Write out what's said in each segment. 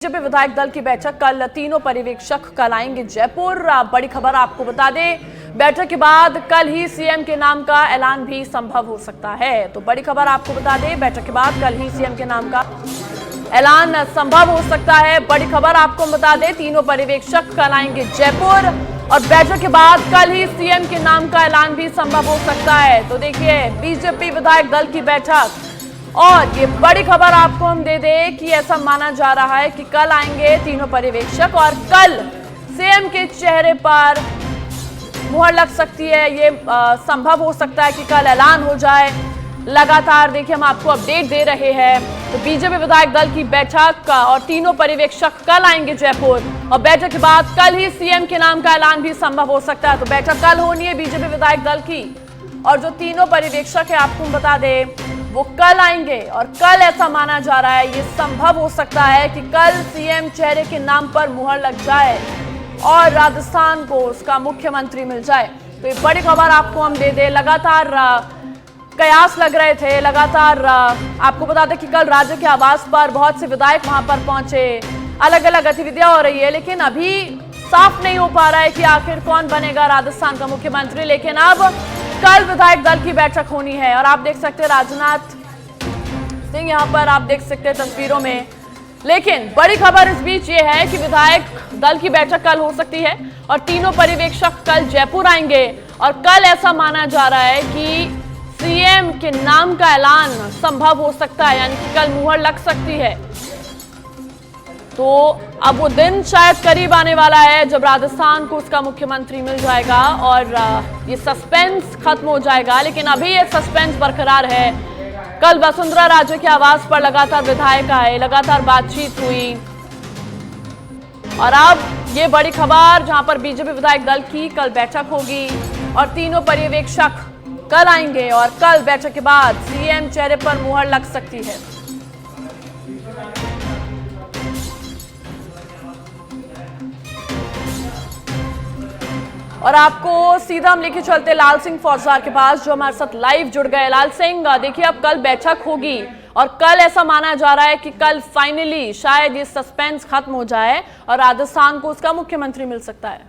BJP विधायक दल की बैठक कल, तीनों पर्यवेक्षक कल आएंगे जयपुर। बड़ी खबर आपको बता दें, बैठक के बाद कल ही सीएम के नाम का ऐलान भी संभव हो सकता है। तो बड़ी खबर आपको बता दें, बैठक के बाद कल ही सीएम के नाम का ऐलान संभव हो सकता है। बड़ी खबर आपको बता दें, तीनों पर्यवेक्षक कल आएंगे जयपुर और बैठक के बाद कल ही सीएम के नाम का ऐलान भी संभव हो सकता है। तो देखिए, बीजेपी विधायक दल की बैठक और ये बड़ी खबर आपको हम दे दें कि ऐसा माना जा रहा है कि कल आएंगे तीनों पर्यवेक्षक और कल सीएम के चेहरे पर मुहर लग सकती है। ये संभव हो सकता है कि कल ऐलान हो जाए। लगातार देखिए, हम आपको अपडेट दे रहे हैं। तो बीजेपी विधायक दल की बैठक और तीनों पर्यवेक्षक कल आएंगे जयपुर और बैठक के बाद कल ही सीएम के नाम का ऐलान भी संभव हो सकता है। तो बैठक कल होनी है बीजेपी विधायक दल की और जो तीनों पर्यवेक्षक है आपको बता दें वो कल आएंगे और कल ऐसा माना जा रहा है, ये संभव हो सकता है कि कल सीएम चेहरे के नाम पर मुहर लग जाए और राजस्थान को उसका मुख्यमंत्री मिल जाए। तो ये बड़ी खबर आपको हम दे दें। लगातार कयास लग रहे थे, लगातार आपको बता दें कि कल राज्य के आवास पर बहुत से विधायक वहां पर पहुंचे, अलग अलग गतिविधियां हो रही है, लेकिन अभी साफ नहीं हो पा रहा है कि आखिर कौन बनेगा राजस्थान का मुख्यमंत्री। लेकिन अब कल विधायक दल की बैठक होनी है और आप देख सकते हैं राजनाथ सिंह यहां पर आप देख सकते हैं तस्वीरों में। लेकिन बड़ी खबर इस बीच ये है कि विधायक दल की बैठक कल हो सकती है और तीनों पर्यवेक्षक कल जयपुर आएंगे और कल ऐसा माना जा रहा है कि सीएम के नाम का ऐलान संभव हो सकता है, यानी कि कल मुहर लग सकती है। तो अब वो दिन शायद करीब आने वाला है जब राजस्थान को उसका मुख्यमंत्री मिल जाएगा और ये सस्पेंस खत्म हो जाएगा। लेकिन अभी ये सस्पेंस बरकरार है। कल वसुंधरा राजे के आवास पर लगातार विधायक आए, लगातार बातचीत हुई और अब ये बड़ी खबर जहां पर बीजेपी विधायक दल की कल बैठक होगी और तीनों पर्यवेक्षक कल आएंगे और कल बैठक के बाद सीएम चेहरे पर मुहर लग सकती है। और आपको सीधा हम लेके चलते लाल सिंह फौजदार के पास जो हमारे साथ लाइव जुड़ गए। लाल सिंह, देखिए अब कल बैठक होगी और कल ऐसा माना जा रहा है कि कल फाइनली शायद ये सस्पेंस खत्म हो जाए और राजस्थान को उसका मुख्यमंत्री मिल सकता है।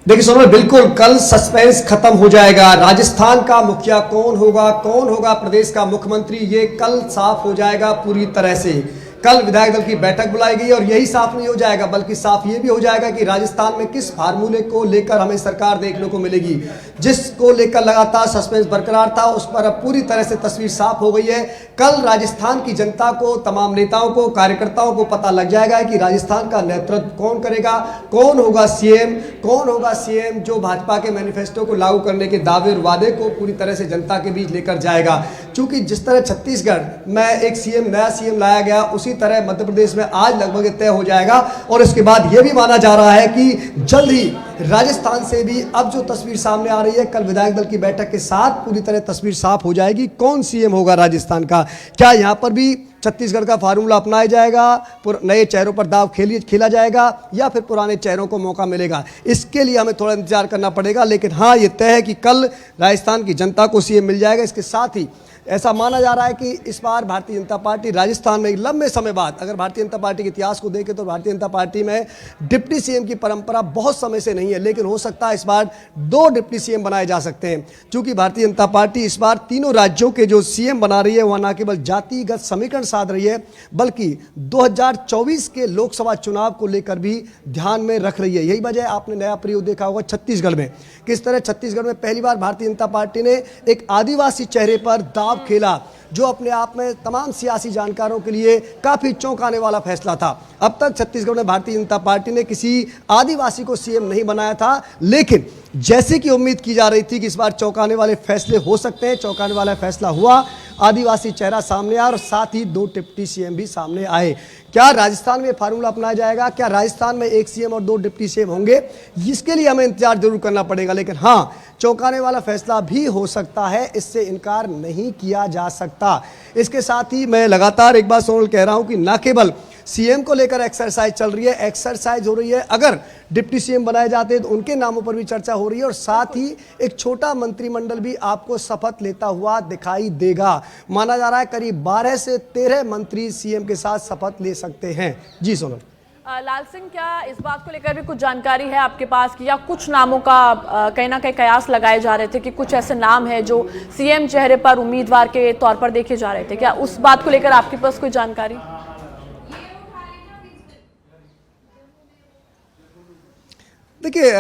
देखिए सोनल, बिल्कुल कल सस्पेंस खत्म हो जाएगा। राजस्थान का मुखिया कौन होगा प्रदेश का मुख्यमंत्री, ये कल साफ हो जाएगा पूरी तरह से। कल विधायक दल की बैठक बुलाई गई और यही साफ नहीं हो जाएगा बल्कि साफ ये भी हो जाएगा कि राजस्थान में किस फार्मूले को लेकर हमें सरकार देखने को मिलेगी। जिसको लेकर लगातार सस्पेंस बरकरार था उस पर अब पूरी तरह से तस्वीर साफ हो गई है। कल राजस्थान की जनता को, तमाम नेताओं को, कार्यकर्ताओं को पता लग जाएगा कि राजस्थान का नेतृत्व कौन करेगा, कौन होगा सीएम जो भाजपा के मैनिफेस्टो को लागू करने के दावे और वादे को पूरी तरह से जनता के बीच लेकर जाएगा। चूंकि जिस तरह छत्तीसगढ़ में एक नया सीएम लाया गया, उसी तरह मध्य प्रदेश में आज लगभग तय हो जाएगा और इसके बाद यह भी माना जा रहा है कि जल्द ही राजस्थान से भी अब जो तस्वीर सामने आ रही है, कल विधायक दल की बैठक के साथ पूरी तरह तस्वीर साफ हो जाएगी। कौन सीएम होगा राजस्थान का, क्या यहां पर भी छत्तीसगढ़ का फार्मूला अपनाया जाएगा, नए चेहरों पर दाव खेला जाएगा या फिर पुराने चेहरों को मौका मिलेगा, इसके लिए हमें थोड़ा इंतजार करना पड़ेगा। लेकिन हाँ, ये तय है कि कल राजस्थान की जनता को सीएम मिल जाएगा। इसके साथ ही ऐसा माना जा रहा है कि इस बार भारतीय जनता पार्टी राजस्थान में लंबे समय बाद, अगर भारतीय जनता पार्टी के इतिहास को देखें तो भारतीय जनता पार्टी में डिप्टी सीएम की परंपरा बहुत समय से नहीं है, लेकिन हो सकता है इस बार 2 डिप्टी सीएम बनाए जा सकते हैं। क्योंकि भारतीय जनता पार्टी इस बार तीनों राज्यों के जो सीएम बना रही है वह न केवल जातिगत समीकरण साध रही है बल्कि 2024 के लोकसभा चुनाव को लेकर भी ध्यान में रख रही है। यही वजह है, आपने नया प्रयोग देखा होगा छत्तीसगढ़ में, किस तरह छत्तीसगढ़ में पहली बार भारतीय जनता पार्टी ने एक आदिवासी चेहरे पर दाव खेला, जो अपने आप में तमाम सियासी जानकारों के लिए काफी चौंकाने वाला फैसला था। अब तक छत्तीसगढ़ में भारतीय जनता पार्टी ने किसी आदिवासी को सीएम नहीं बनाया था, लेकिन जैसे कि उम्मीद की जा रही थी कि इस बार चौंकाने वाले फैसले हो सकते हैं, चौंकाने वाला फैसला हुआ। आदिवासी चेहरा सामने आया और साथ ही 2 डिप्टी सीएम भी सामने आए। क्या राजस्थान में फार्मूला अपनाया जाएगा, क्या राजस्थान में 1 सीएम और 2 डिप्टी सीएम होंगे, इसके लिए हमें इंतजार जरूर करना पड़ेगा। लेकिन हाँ, चौंकाने वाला फैसला भी हो सकता है, इससे इनकार नहीं किया जा सकता। इसके साथ ही मैं लगातार एक बात सोनल कह रहा हूं कि न केवल सीएम को लेकर एक्सरसाइज चल रही है, एक्सरसाइज हो रही है। अगर डिप्टी सीएम बनाए जाते हैं तो उनके नामों पर भी चर्चा हो रही है और साथ ही एक छोटा मंत्रिमंडल भी आपको शपथ लेता हुआ दिखाई देगा। माना जा रहा है करीब 12 से 13 मंत्री सीएम के साथ शपथ ले सकते हैं। जी सोनल। लाल सिंह, क्या इस बात को लेकर भी कुछ जानकारी है आपके पास कि या कुछ नामों का कहीं ना कहीं कयास लगाए जा रहे थे कि कुछ ऐसे नाम हैं जो सीएम चेहरे पर उम्मीदवार के तौर पर देखे जा रहे थे, क्या उस बात को लेकर आपके पास कोई जानकारी? देखिए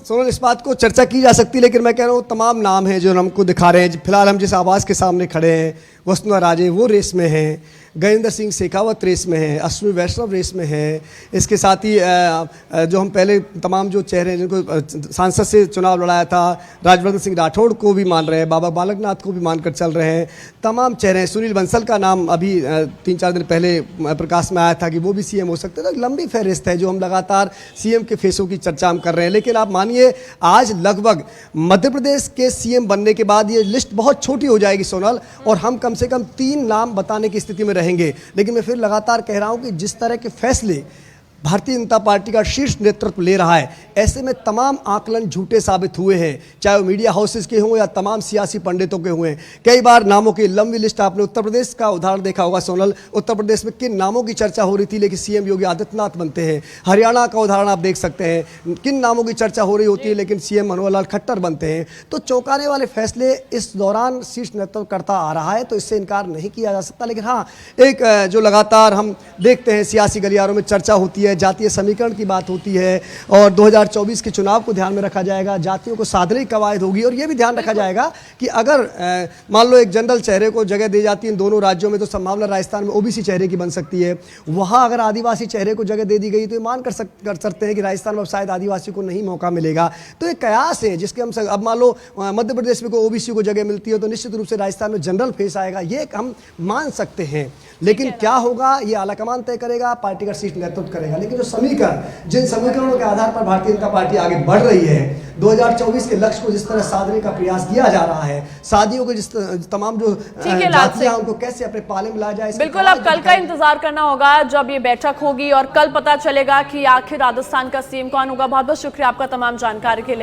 सोनल, इस बात को चर्चा की जा सकती है, लेकिन मैं कह रहा हूँ तमाम नाम हैं जो हमको दिखा रहे हैं। फिलहाल हम जिस आवाज़ के सामने खड़े हैं, वसुंधरा राजे वो रेस में हैं, गजेंद्र सिंह शेखावत रेस में है, अश्विनी वैष्णव रेस में है। इसके साथ ही जो हम पहले तमाम जो चेहरे हैं जिनको सांसद से चुनाव लड़ाया था, राजवर्धन सिंह राठौड़ को भी मान रहे हैं, बाबा बालकनाथ को भी मानकर चल रहे हैं। तमाम चेहरे हैं। सुनील बंसल का नाम अभी 3-4 दिन पहले प्रकाश में आया था कि वो भी सीएम हो सकते हैं। तो लंबी फहरिस्त है जो हम लगातार सीएम के फेसों की चर्चा हम कर रहे हैं। लेकिन आप मानिए आज लगभग मध्य प्रदेश के सीएम बनने के बाद ये लिस्ट बहुत छोटी हो जाएगी सोनल, और हम कम से कम 3 नाम बताने की स्थिति में रहेंगे। लेकिन मैं फिर लगातार कह रहा हूं कि जिस तरह के फैसले भारतीय जनता पार्टी का शीर्ष नेतृत्व ले रहा है, ऐसे में तमाम आकलन झूठे साबित हुए हैं, चाहे वो मीडिया हाउसेस के हों या तमाम सियासी पंडितों के हुए। कई बार नामों की लंबी लिस्ट, आपने उत्तर प्रदेश का उदाहरण देखा होगा सोनल, उत्तर प्रदेश में किन नामों की चर्चा हो रही थी लेकिन सीएम योगी आदित्यनाथ बनते हैं। हरियाणा का उदाहरण आप देख सकते हैं, किन नामों की चर्चा हो रही होती है लेकिन सीएम मनोहर लाल खट्टर बनते हैं। तो चौंकाने वाले फैसले इस दौरान शीर्ष नेतृत्व करता आ रहा है, तो इससे इनकार नहीं किया जा सकता। लेकिन हाँ, एक जो लगातार हम देखते हैं सियासी गलियारों में चर्चा होती है, जातीय समीकरण की बात होती है, और 2024 के चुनाव को ध्यान में रखा जाएगा, जातियों को साधने की कवायद होगी, और यह भी ध्यान रखा जाएगा कि अगर मान लो एक जनरल चेहरे को जगह दी जाती है इन दोनों राज्यों में, तो संभावना राजस्थान में ओबीसी चेहरे की बन सकती है। वहां अगर आदिवासी चेहरे को जगह दे दी गई तो मान कर सकते हैं कि राजस्थान में शायद आदिवासी को नहीं मौका मिलेगा। तो एक कयास है जिसके हम अब मान लो मध्य प्रदेश में कोई ओबीसी को जगह मिलती है तो निश्चित रूप से राजस्थान में जनरल फेस आएगा, ये हम मान सकते हैं। लेकिन क्या होगा ये आलाकमान तय करेगा, पार्टी का शीर्ष नेतृत्व करेगा। लेकिन जो समीकरण, जिन समीकरणों के आधार पर भारतीय जनता पार्टी आगे बढ़ रही है, 2024 के लक्ष्य को जिस तरह साधने का प्रयास किया जा रहा है, शादियों के जिस तमाम जो जातियां उनको कैसे अपने पाले में लाया जाए, बिल्कुल अब कल का इंतजार करना होगा जब ये बैठक होगी और कल पता चलेगा कि आखिर राजस्थान का सीएम कौन होगा। बहुत बहुत शुक्रिया आपका तमाम जानकारी के लिए।